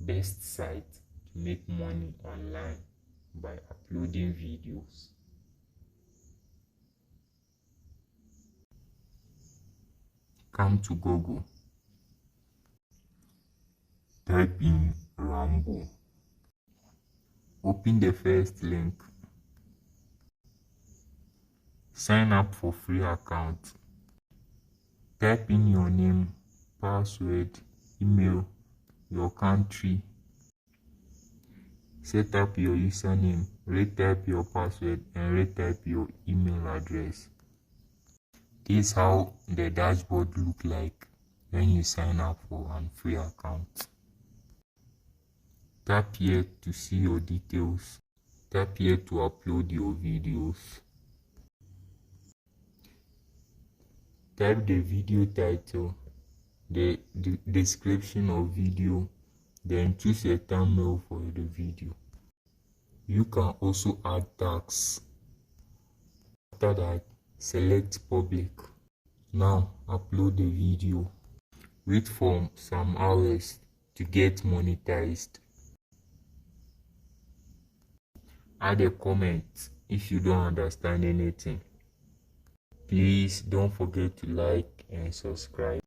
best site to make money online by uploading videos. Come to Google, type in Rambo, open the first link, sign up for free account, type in your name, password, email, your country, set up your username, retype your password, and retype your email address. This is how the dashboard look like when you sign up for a free account. Tap here to see your details. Tap here to upload your videos. Type the video title, the description of video, then choose a thumbnail for the video. You can also add tags. After that, select public. Now upload the video. Wait for some hours to get monetized. Add a comment if you don't understand anything. Please don't forget to like and subscribe.